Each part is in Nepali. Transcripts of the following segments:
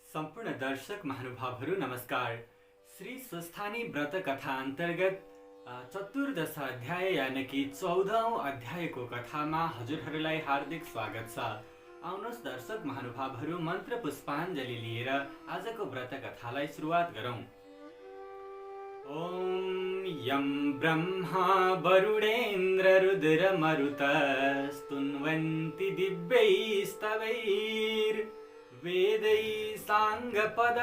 सम्पूर्ण दर्शक महानुभावहरू नमस्कार। श्री स्वस्थानी व्रत कथा अन्तर्गत चतुर्दश अध्याय यानि कि 14औं अध्यायको कथामा हजुरहरूलाई हार्दिक स्वागत छ। आउनुहोस् दर्शक महानुभावहरू मन्त्र पुष्पाञ्जली लिएर आजको व्रत कथालाई सुरुवात गरौँ। ओम यं ब्रह्मा वरुणेन्द्र रुद्र मरुतः स्तुन्वन्ति दिव्यैस्तवैर् वेदै साङ्गपद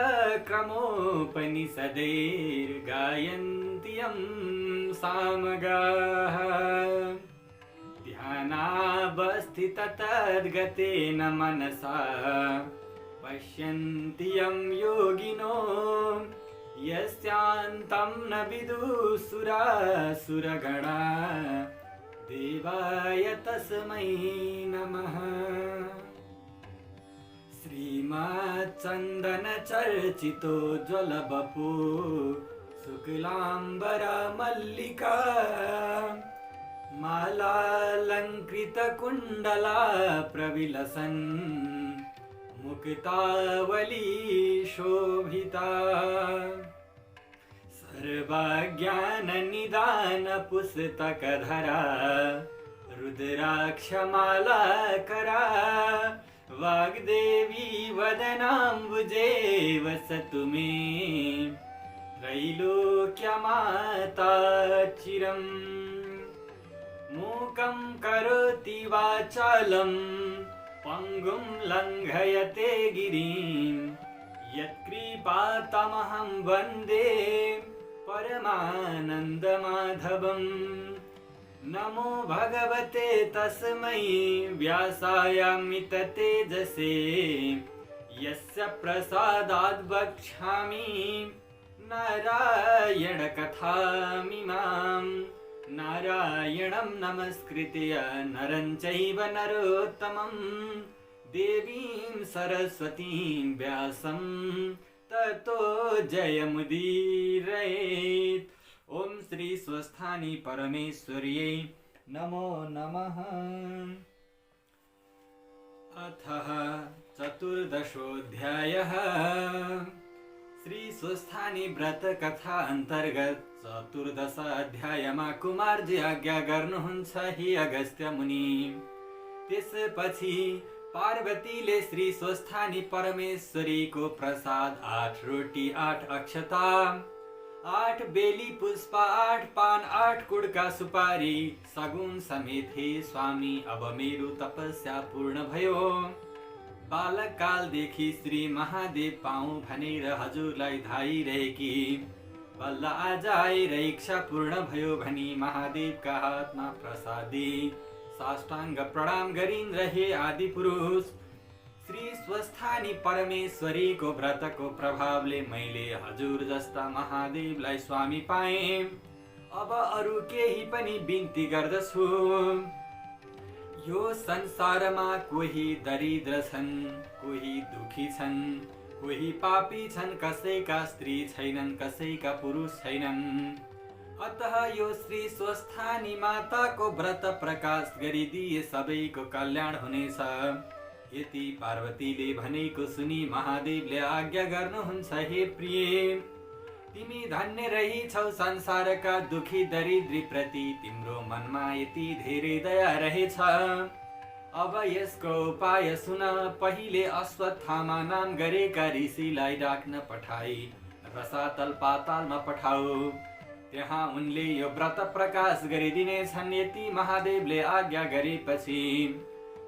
क्रमोपनिषदैर्गायन्ति यं सामगाः ध्यानावस्थिततद्गतेन मनसा पश्यन्ति यं योगिनो यस्यान्तं न विदुः देवाय तस्मै नमः। श्रीमच्चन्दनचर्चितोज्ज्वलवपु शुक्लाम्बरा मल्लिका मालालङ्कृतकुण्डला प्रविलसन् मुक्तावली शोभिता सर्वज्ञाननिदानपुस्तकधरा रुद्राक्षमालाकरा वाग्देवी वदनाम्बुजे वसतु मे त्रैलोक्यमाता चिरम्। मूकं करोति वाचालं पङ्गुं लङ्घयते गिरिं यत्कृपातमहं वन्दे परमानन्दमाधवम्। नमो भगवते तस्मै व्यासायामिततेजसे यस्य प्रसादाद् वक्ष्यामि नारायणकथामिमाम्। नारायणं नमस्कृत्य नरं चैव नरोत्तमं देवीं सरस्वतीं व्यासं ततो जयमुदीरयेत्। ओम श्री स्वस्थानी परमेश्वर्यै नमो नमः। अथः चतुर्दशोऽध्यायः। श्री स्वस्थानी व्रत कथा अन्तर्गत चतुर्दश अध्यायमा कुमारजी आज्ञा गर्नुहुन्छ हे अगस्त्य मुनि। त्यसपछि पार्वतीले श्री स्वस्थानी परमेश्वरीको प्रसाद 8 रोटी 8 अक्षता 8 बेली पुष्प 8 पान 8 कुडका सुपारी सगुन समेत हे स्वामी अब मेरो तपस्या पूर्ण भयो। बालककालदेखि श्री महादेव पाऊँ भनेर हजुरलाई धाइरहेकी बल्ल आज आएर इच्छा पूर्ण भयो भनी महादेवका हातमा प्रसादी साष्टाङ्ग प्रणाम गरिन् रहे आदि पुरुष। श्री स्वस्थानी परमेश्वरीको व्रतको प्रभावले मैले हजुर जस्ता महादेवलाई स्वामी पाएँ। अब अरू केही पनि बिन्ती गर्दछु। यो संसारमा कोही दरिद्र छन्, कोही दुखी छन्, कोही पापी छन्, कसैका स्त्री छैनन्, कसैका पुरुष छैनन्। अतः यो श्री स्वस्थानी माताको व्रत प्रकाश गरिदिए सबैको कल्याण हुनेछ। यति पार्वतीले भनेको सुनि महादेवले आज्ञा गर्नुहुन्छ हे प्रिय, तिमी धन्य रहिछौ संसारका दुखी दरिद्री प्रति तिम्रो मनमा यति धेरै दया रहेछ। अब यसको उपाय सुन। पहिले अश्वत्थामा नाम गरेका ऋषिलाई डाक्न पठाई रसातल पातालमा पठाऊ। त्यहाँ उनले यो व्रत प्रकाश गरिदिनेछन्। यति महादेवले आज्ञा गरेपछि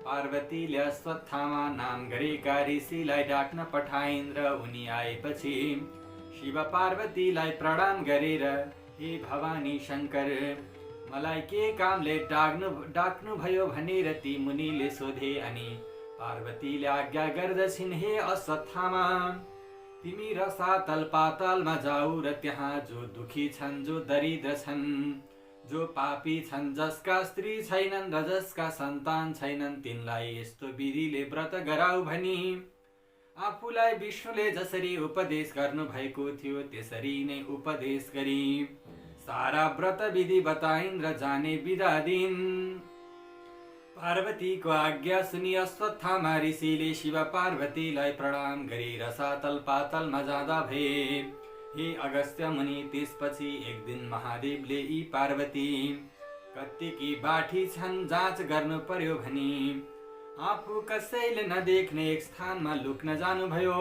पार्वतीले अश्वत्थामा नाम गरेका ऋषिलाई डाक्न पठाइन् र उनी आएपछि शिव पार्वतीलाई प्रणाम गरेर हे भवानी शङ्कर, मलाई के कामले डाक्नु भयो भनेर ती मुनिले सोधे अनि पार्वतीले आज्ञा गर्दछिन् हे अश्वत्थामा, तिमी रसातल पातालमा जाऊ र त्यहाँ जो दुखी छन्, जो दरिद्र छन्, जो पापी छन्, जसका स्त्री छैनन् र जसका सन्तान छैनन्, तिनलाई यस्तो विधिले व्रत गराऊ भनी आफूलाई विष्णुले जसरी उपदेश गर्नु भएको थियो त्यसरी नै उपदेश गरी सारा व्रत विधि बताइन् र जाने बिदा दिइन्। पार्वतीको आज्ञा सुनि अश्वत्थामा ऋषिले शिव पार्वतीलाई प्रणाम गरेर सातल पातलमा जाँदा भए। हे अगस्त्य मुनि, त्यसपछि एक दिन महादेवले यी पार्वती कत्तिकी बाठी छन् जाँच गर्नु पर्यो भनी आफू कसैले नदेख्ने एक स्थानमा लुक्न जानुभयो।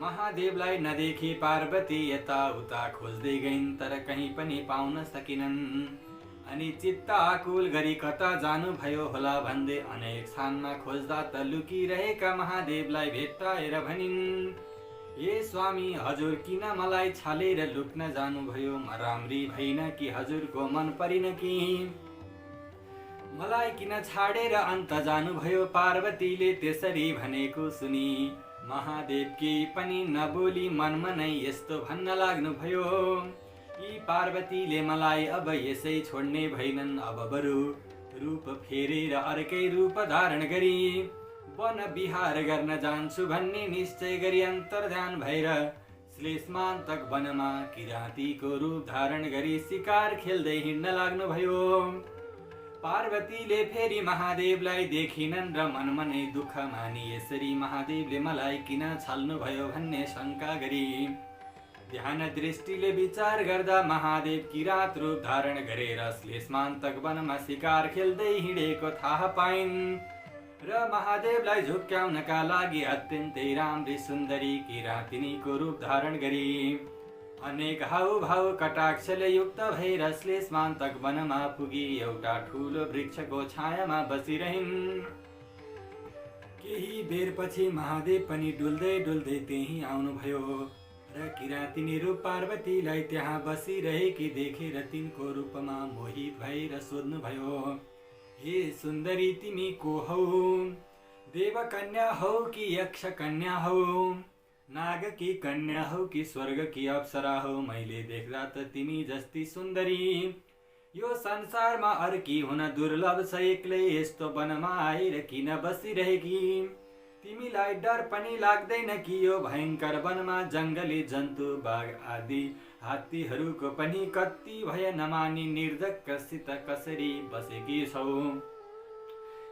महादेवलाई नदेखी पार्वती यताउता खोज्दै गइन्, तर कहीँ पनि पाउन सकिनन्। अनि चित्त आकुल गरी कता जानुभयो होला भन्दै अनेक स्थानमा खोज्दा त लुकिरहेका महादेवलाई भेट्टाएर भनिन्, हे स्वामी, हजुर किन मलाई छालेर लुक्न जानुभयो? म राम्री भइन कि हजुरको मन परिन कि मलाई किन छाडेर अन्त जानुभयो? पार्वतीले त्यसरी भनेको सुनि महादेव केही पनि नबोली मनमा नै यस्तो भन्न लाग्नुभयो, यी पार्वतीले मलाई अब यसै छोड्ने भइनन्, अब बरु रूप फेरेर अर्कै रूप धारण गरी वन विहार गर्न जान्छु भन्ने निश्चय गरी अन्तर्ध्यान भएर श्लेष्मान्तक वनमा किराँतीको रूप धारण गरी शिकार खेल्दै हिँड्न लाग्नुभयो। पार्वतीले फेरि महादेवलाई देखिनन् र मनमा नै दुःख मानी यसरी महादेवले मलाई किन छाल्नुभयो भन्ने शङ्का गरी ध्यान दृष्टिले विचार गर्दा महादेव किरात रूप धारण गरेर श्लेष्मान्तक वनमा शिकार खेल्दै हिँडेको थाहा पाइन् र महादेवलाई झुक्क्याउनका लागि अत्यन्तै राम्री सुन्दरी किरातिनीको रूप धारण गरी अनेक हाउभाउ कटाक्षले युक्त भएर श्लेष्मान्तक वनमा पुगी एउटा ठुलो वृक्षको छायामा बसिरहिन्। केही बेरपछि महादेव पनि डुल्दै डुल्दै त्यही आउनुभयो र किरातिनी रूप पार्वतीलाई त्यहाँ बसिरहेकी देखेर तिनको रूपमा मोहित भएर सोध्नुभयो, हे सुन्दरी, तिमी को हौ? देवकन्या हौ कि यक्ष कन्या हौ? नाग की कन्या हौ कि स्वर्ग की अप्सरा हौ? मैले देख्दा त तिमी जस्ती सुन्दरी यो संसारमा अर्की हुन दुर्लभ छ। एक्लै यस्तो वनमा आएर किन बसिरहेकी? तिमीलाई डर पनि लाग्दैन कि यो भयंकर वनमा जंगली जन्तु बाघ आदि हात्तीहरूको पनि कति भय नमानी निर्धक्कसित कसरी बसेकी छौ?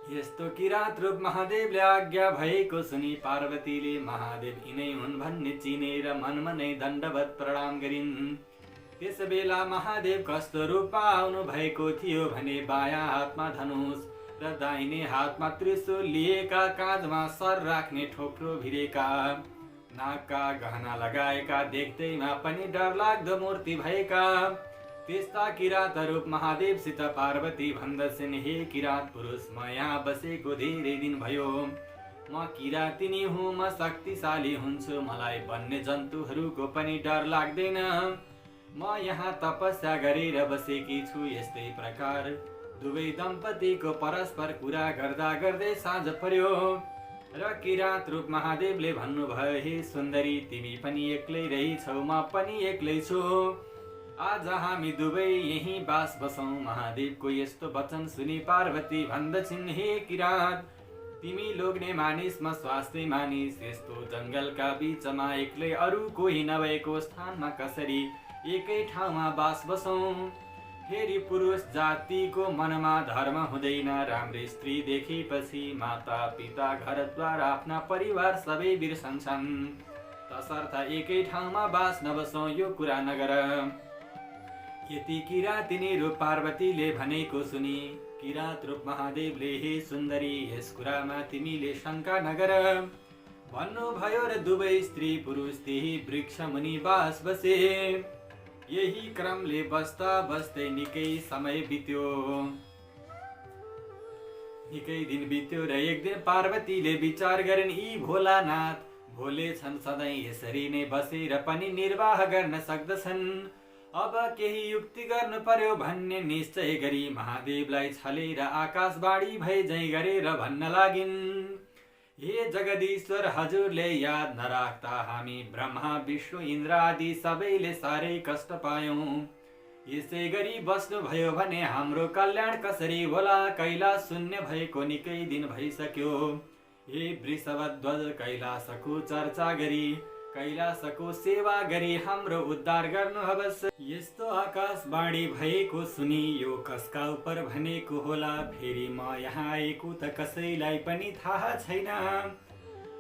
यस्तो किरात रूप महादेवले आज्ञा भएको सुनि पार्वतीले महादेव यिनै हुन् भन्ने चिनेर मनमा नै दण्डवत प्रणाम गरिन्। त्यस बेला महादेव कस्तो रूपमा आउनु भएको थियो भने बायाँ हातमा धनुष र दाहिने हातमा त्रिशूल लिएका, काँधमा सर राख्ने ठोक्रो भिरेका, नाकका गहना लगाएका, देख्दैमा पनि डरलाग्दो मूर्ति भएका त्यस्ता किरात रूप महादेवसित पार्वती भन्दछन्, हे किरात पुरुष, म यहाँ बसेको धेरै दिन भयो। म किरातिनी हुँ, म शक्तिशाली हुन्छु, मलाई वन्य जन्तुहरूको पनि डर लाग्दैन। म यहाँ तपस्या गरेर बसेकी छु। यस्तै प्रकार दुवै दम्पतिको परस्पर कुरा गर्दा गर्दै साँझ पर्यो र किरात रूप महादेवले भन्नुभयो, हे सुन्दरी, तिमी पनि एक्लै रहिछौ, म पनि एक्लै छु। आज हामी दुवै यही बास बसौं। महादेवको यस्तो वचन सुनि पार्वती भन्दछिन्, हे किरात, तिमी लोग्ने मानिस, म स्वास्थ्य मानिस, यस्तो जंगलका बीचमा एक्लै अरू कोही नभएको स्थानमा कसरी एकै ठाउँमा बास बसौं? फेरि पुरुष जातिको मनमा धर्म हुँदैन। राम्री स्त्री देखेपछि माता पिता घरद्वार आफ्ना परिवार सबै बिर्सन्छन्। तसर्थ एकै ठाउँमा बास नबसौं, यो कुरा नगर। यति किरातिनी रूप पार्वतीले भनेको सुनि किरात रूप महादेवले, हे सुन्दरी, यस कुरामा तिमीले शङ्का नगर भन्नुभयो र दुवै स्त्री पुरुष त्यही वृक्ष मुनि बास बसे। यही क्रमले बस्दा बस्दै निकै समय बित्यो, निकै दिन बित्यो र एक दिन पार्वतीले विचार गरिन्, यी भोलानाथ भोले छन्, सधैँ यसरी नै बसेर पनि निर्वाह गर्न सक्दछन्। अब केही युक्ति गर्नु पर्यो भन्ने निश्चय गरी महादेवलाई छलेर आकाशवाणी भए झैं गरेर भन्न लागिन्, हे जगदीश्वर, हजुरले याद नराख्दा हामी ब्रह्मा विष्णु इन्द्र आदि सबैले साह्रै कष्ट पायौं। यसै गरी बस्नु भयो भने हाम्रो कल्याण कसरी होला? कैलाश शून्य भएको निकै दिन भइसक्यो। हे वृषभध्वज, कैलाशको चर्चा गरी कैलाशको सेवा गरी हाम्रो उद्धार गर्नु हवस्। यस्तो आकाशवाणी भएको सुनि यो कसका उपर भनेको होला, फेरि म यहाँ आएको त कसैलाई पनि थाहा छैन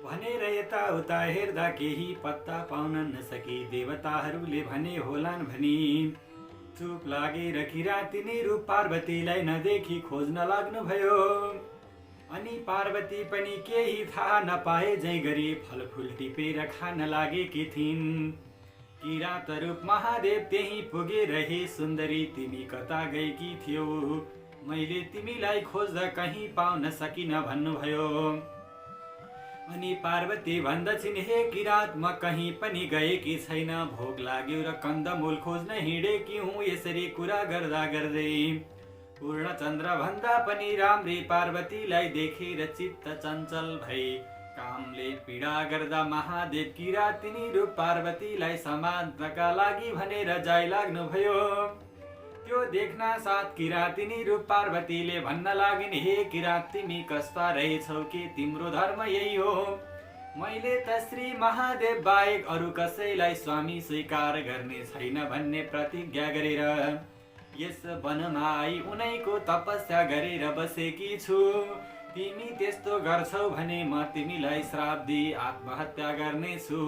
भनेर यताउता हेर्दा केही पत्ता पाउन नसकी देवताहरूले भने होलान् भनी चुप लागेर किराँती रूप पार्वतीलाई नदेखि खोज्न लाग्नुभयो। अनि पार्वती पनि केही थाहा नपाए जै गरी फलफुल टिपेर खान लागेकी थिइन्। किराँत रूप महादेव त्यही पुगेर हे सुन्दरी तिमी कता गएकी थियौ, मैले तिमीलाई खोज्दा कहीँ पाउन सकिन भन्नुभयो। अनि पार्वती भन्दछिन् हे किराँत म कहीँ पनि गएकी छैन, भोक लाग्यो र कन्दमूल खोज्न हिँडेकी हुँ। यसरी कुरा गर्दा गर्दै पूर्णचन्द्र भन्दा पनि राम्री पार्वतीलाई देखेर चित्त चञ्चल भई कामले पीडा गर्दा महादेव किराँती रूप पार्वतीलाई समात्नका लागि भनेर जाइ लाग्नुभयो। त्यो देख्न साथ किराँती रूप पार्वतीले भन्न लागिन् हे किराँत तिमी कस्ता रहेछौ कि तिम्रो धर्म यही हो, मैले त श्री महादेव बाहेक अरू कसैलाई स्वामी स्वीकार गर्ने छैन भन्ने प्रतिज्ञा गरेर यस वनमा आई उनैको तपस्या गरेर बसेकी छु। तिमी त्यस्तो गर्छौ भने म तिमीलाई श्राप दिई आत्महत्या गर्नेछु।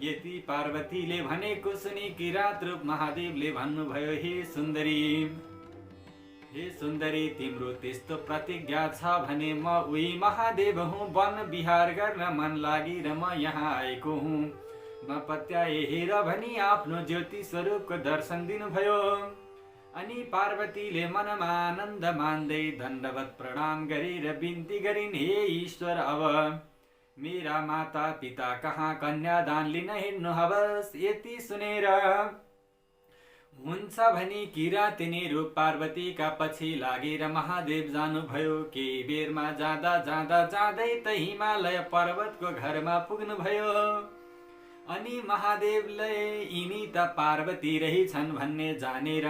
यति पार्वतीले भनेको सुनि किराँत रूप महादेवले भन्नुभयो हे सुन्दरी तिम्रो त्यस्तो प्रतिज्ञा छ भने म उही महादेव हुँ, वन विहार गर्न मन लागेर म यहाँ आएको हुँ, म पत्याए हेर भनी आफ्नो ज्योति स्वरूपको दर्शन दिनुभयो। अनि पार्वतीले मनमा आनन्द मान्दै दण्डवत प्रणाम गरेर बिन्ती गरिन् हे ईश्वर अब मेरा माता पिता कहाँ कन्यादान लिन हिँड्नु हवस्। यति सुनेर हुन्छ भनी किराँती रूप पार्वतीका पछि लागेर महादेव जानुभयो। केही बेरमा जाँदा जाँदा जाँदै त हिमालय पर्वतको घरमा पुग्नुभयो। अनि महादेवले यिनी त पार्वती रहेछन् भन्ने जानेर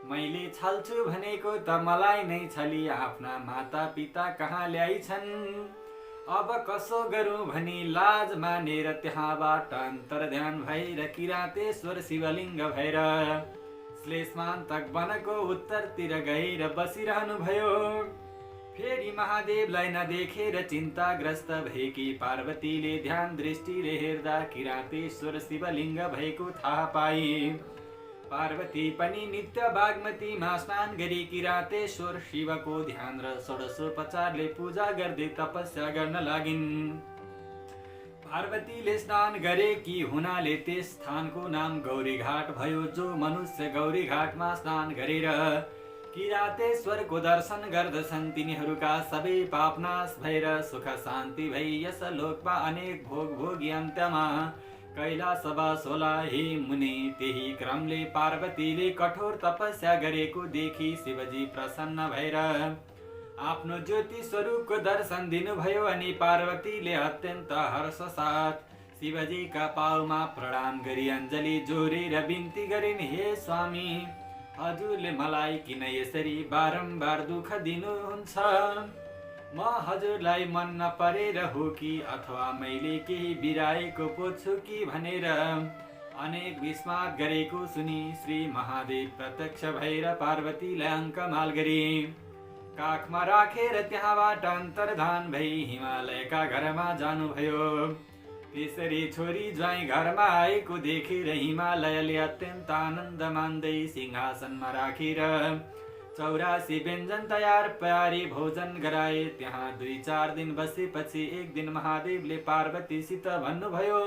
मैले छल्छु भनेको त मलाई नै छली आफ्ना माता पिता कहाँ ल्याइछन्, अब कसो गरौँ भनी लाज मानेर त्यहाँबाट अन्तर्ध्यान भएर किरातेश्वर शिवलिङ्ग भएर श्लेषमान्तक वनको उत्तरतिर गएर बसिरहनु भयो। फेरि महादेवलाई नदेखेर चिन्ताग्रस्त भएकी पार्वतीले ध्यान दृष्टिले हेर्दा किरातेश्वर शिवलिङ्ग भएको थाहा पाए। पार्वती पनि नित्य बागमतीमा स्नान गरी किरातेश्वर शिवको ध्यान र षोडशोपचारले पूजा गर्दै तपस्या गर्न लागिन्। पार्वतीले स्नान गरेकी हुनाले त्यस स्थानको नाम गौरीघाट भयो, जो मनुष्य गौरीघाटमा स्नान गरेर किरातेश्वरको दर्शन गर्दछन् तिनीहरूका सबै पाप नाश भएर सुख शान्ति भई यस लोकमा अनेक भोग भोगी अन्त्यमा कैलाशवास होला। हे मुनि त्यही क्रमले पार्वतीले कठोर तपस्या गरेको देखि शिवजी प्रसन्न भएर आफ्नो ज्योति स्वरूपको दर्शन दिनुभयो। अनि पार्वतीले अत्यन्त हर्ष साथ शिवजीका पाउमा प्रणाम गरी अञ्जली जोरेर बिन्ती गरिन् हे स्वामी हजुरले मलाई किन यसरी बारम्बार दुःख दिनुहुन्छ, म हजुरलाई मन नपरेर हो कि अथवा मैले केही बिराएको पो छु कि भनेर अनेक विस्मात गरेको सुनि श्री महादेव प्रत्यक्ष भएर पार्वतीलाई अङ्कमाल गरी काखमा राखेर त्यहाँबाट अन्तर्धान भई हिमालयका घरमा जानुभयो। त्यसरी छोरी ज्वाइँ घरमा आएको देखेर हिमालयले अत्यन्त आनन्द मान्दै सिंहासनमा राखेर 84 व्यञ्जन तयार पारी भोजन गराए। त्यहाँ 2-4 दिन बसेपछि एक दिन महादेवले पार्वतीसित भन्नुभयो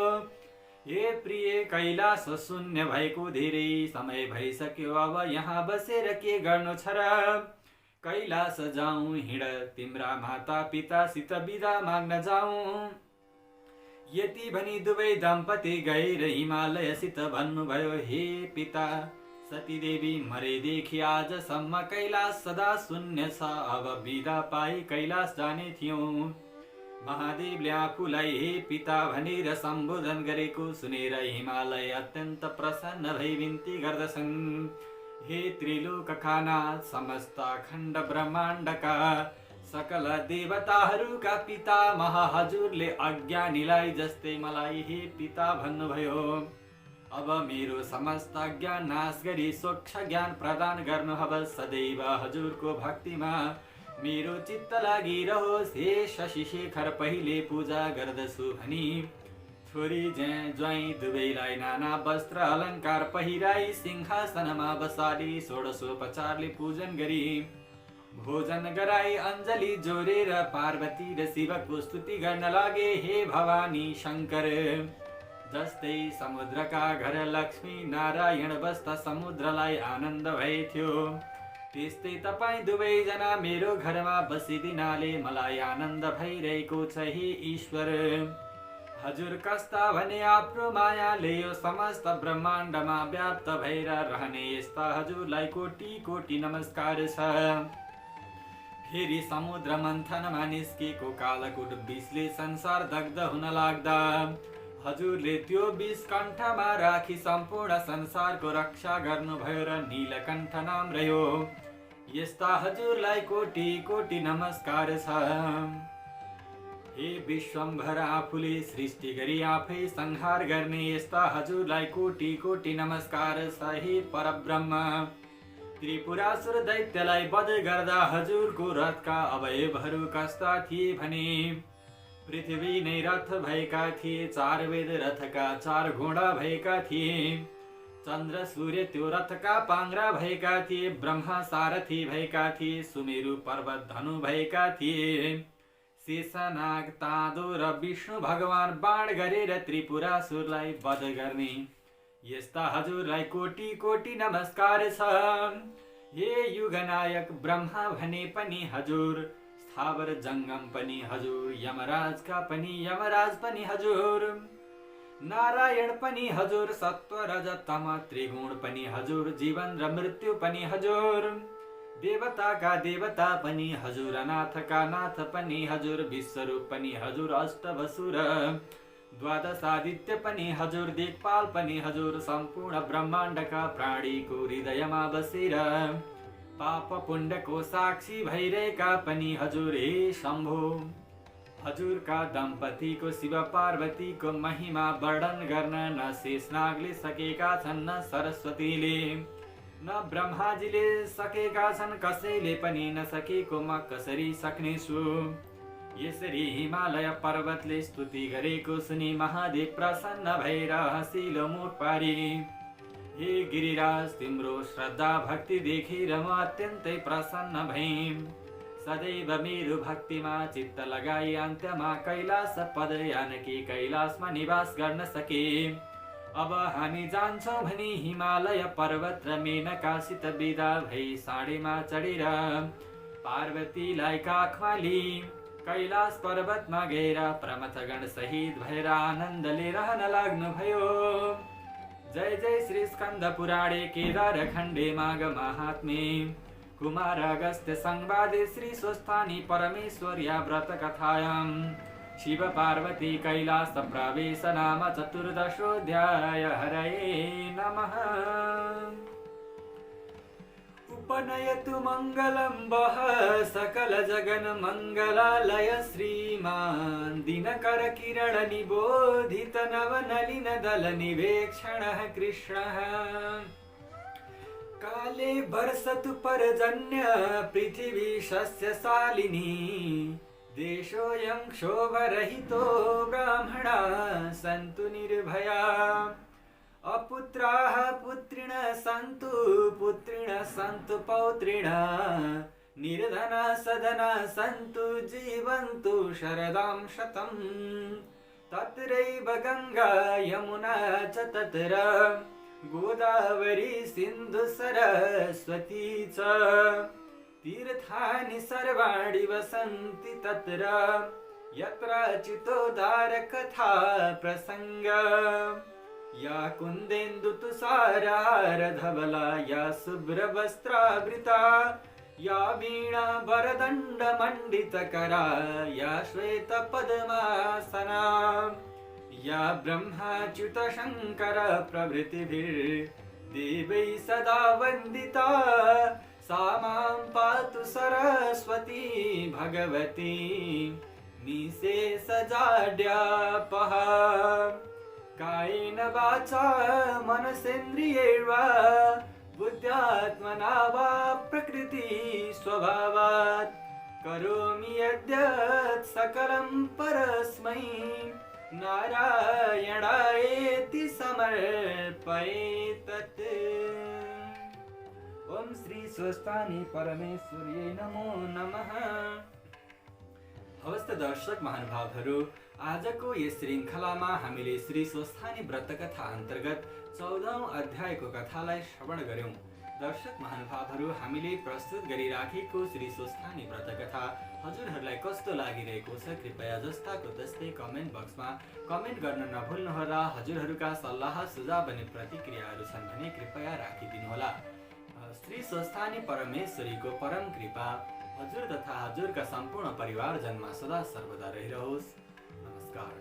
हे प्रिय कैलाश शून्य भएको धेरै समय भइसक्यो, अब यहाँ बसेर के गर्नु छ र, कैलाश जाउँ हिँड तिम्रा माता पितासित बिदा माग्न जाउँ। यति भनी दुवै दम्पति गएर हिमालयसित भन्नुभयो हे पिता सतीदेवी मरेदेखि आजसम्म कैलाश सदा शून्य छ, अब बिदा पाई कैलाश जाने थियौं। महादेवले आफूलाई हे पिता भनेर सम्बोधन गरेको सुनेर हिमालय अत्यन्त प्रसन्न भई बिन्ती गर्दछन् हे त्रिलोकका नाथ समस्त खण्ड ब्रह्माण्डका सकल देवताहरूका पितामह हजुरले अज्ञानीलाई जस्तै मलाई हे पिता भन्नुभयो। अब मेरो समस्त ज्ञान नाश गरी स्वच्छ ज्ञान प्रदान गर्नुहोस्। सदैव हजुरको भक्तिमा मेरो चित्त लागिरहोस्। हे शशि शेखर पहिले पूजा गर्दछु भनी छोरी ज्वाइँ दुवैलाई नाना वस्त्र अलङ्कार पहिराई सिंहासनमा बसाली षोडशोपचारले पूजन गरी भोजन गराई अञ्जली जोडेर पार्वती र शिवको स्तुति गर्न लागे। हे भवानी शङ्कर, जस्तै समुद्रका घर लक्ष्मी नारायण बस्दा समुद्रलाई आनन्द भएथ्यो, त्यस्तै तपाईँ दुवैजना मेरो घरमा बसिदिनाले मलाई आनन्द भइरहेको छ। हे ईश्वर, हजुर कस्ता भने आफ्नो मायाले यो समस्त ब्रह्माण्डमा व्याप्त भएर रहने यस्ता हजुरलाई कोटि कोटि नमस्कार छ। फेरि समुद्र मन्थनमा निस्केको कालकुट विषले संसार दग्ध हुन लाग्दा हजुरले त्यो विष कण्ठमा राखी सम्पूर्ण संसारको रक्षा गर्नुभयो र नीलकण्ठ नाम रह्यो। यस्ता हजुरलाई कोटि कोटि नमस्कार छ। हे विश्वम्भर, आफूले सृष्टि गरी आफै संहार गर्ने यस्ता हजुरलाई कोटि कोटि नमस्कार छ। हे परब्रह्म, त्रिपुरासुर दैत्यलाई वध गर्दा हजुरको रथका अवयवहरू कस्ता थिए भने पृथ्वी नै रथ भएका थिए, 4 वेद रथका 4 घोडा भएका थिए, चन्द्र सूर्य त्यो रथका पाङ्ग्रा भएका थिए, ब्रह्मा सारथी भएका थिए, सुमेरु पर्वत धनु भएका थिए, शेषनाग तादो र विष्णु भगवान बाण गरेर त्रिपुरासुरलाई वध गर्ने यस्ता हजुरलाई कोटि कोटि नमस्कार छ। हे युगनायक ब्रह्मा भने पनि हजुर, स्थावर जङ्गम पनि हजुर, यमराजका पनि यमराज पनि हजुर, नारायण पनि हजुर, सत्व रज तम त्रिगुण पनि हजुर, जीवन र मृत्यु पनि हजुर, देवताका देवता पनि हजुर, अनाथका नाथ पनि हजुर, विश्वरूप पनि हजुर, अष्टवसुर द्वादशादित्य पनि हजुर, दिक्पाल पनि हजुर, सम्पूर्ण ब्रह्माण्डका प्राणीको हृदयमा बसेर पाप पुण्यको साक्षी भइरहेका पनि हजुर। हे शम्भो, हजुरका दम्पतिको शिव पार्वतीको महिमा वर्णन गर्न न शेषनागले सकेका छन्, न सरस्वतीले, न ब्रह्माजीले सकेका छन्, कसैले पनि नसकेको म कसरी सक्नेछु। यसरी हिमालय पर्वतले स्तुति गरेको सुनि महादेव प्रसन्न भएर हँसिलो मुख पारी, हे गिरिराज, तिम्रो श्रद्धा भक्ति देखेर म अत्यन्तै प्रसन्न भएँ। सदैव मेरो भक्तिमा चित्त लगाई अन्त्यमा कैलाश पद यानकी कैलाशमा निवास गर्न सके। अब हामी जान्छौँ भनी हिमालय पर्वत र मेनकासित बिदा भई साँडेमा चढेर पार्वतीलाई काखमा लिई कैलाश पर्वतमा गएर प्रमथगण सहित भएर आनन्दले रहन लाग्नुभयो। जय जय श्री स्कन्द पुराणे केदार खण्डे माघ महात्म्ये कुमार अगस्त्य संवादे श्री स्वस्थानी परमेश्वर्या व्रत कथायां शिव पार्वती कैलास प्रवेश नाम चतुर्दशोऽध्याय। हरये नमः। उपनयतु मङ्गलं वः सकल जगन मङ्गलालय श्रीमान् दिनकर किरण निबोधित नवनलिन दल निवेक्षणः कृष्णः। काले वर्षतु पर्जन्य पृथिवी शस्यशालिनी देशोऽयं क्षोभरहितो ब्राह्मणा सन्तु निर्भया। अपुत्राः पुत्रिणः सन्तु पुत्रिणः सन्तु पौत्रिणः निर्धना सदना सन्तु जीवन्तु शरदां शतम्। तत्रैव गङ्गा यमुना च तत्र गोदावरी सिन्धु सरस्वती च तीर्थानि सर्वाणि वसन्ति तत्र यत्र चितोदार कथा प्रसंग। या कुन्देन्दु तुषारहार धवला या शुभ्रवस्त्रावृता या वीणा वरदण्ड मण्डितकरा या श्वेत पद्मासना या ब्रह्माच्युत शङ्कर प्रभृतिभिर्देवैः सदा वन्दिता सा मां पातु सरस्वती भगवती निशेषजाड्यापः कायेन वाचा मनसेन्द्रियैर्वा बुद्ध्यात्मना वा प्रकृति स्वभावात् करोमि यद्यत् सकलं परस्मै नारायणायेति समर्पयेतत्। ओम श्री स्वस्थानी परमेश्वर्यै नमो नमः। हवस् त दर्शक महानुभावहरू, आजको यस श्रृङ्खलामा हामीले श्री स्वस्थानी व्रत कथा अन्तर्गत 14औं अध्यायको कथालाई श्रवण गर्यौं। दर्शक महानुभावहरू, हामीले प्रस्तुत गरिराखेको श्री स्वस्थानी व्रत कथा हजुरहरूलाई कस्तो लागिरहेको छ कृपया जस्ताको तस्तै कमेन्ट बक्समा कमेन्ट गर्न नभुल्नुहोला। हजुरहरूका सल्लाह सुझाव अनि प्रतिक्रियाहरू छन् भने कृपया राखिदिनुहोला। श्री स्वस्थानी परमेश्वरीको परम कृपा हजुर तथा हजुरका सम्पूर्ण परिवारजनमा सदा सर्वदा रहिरहोस्। नमस्कार।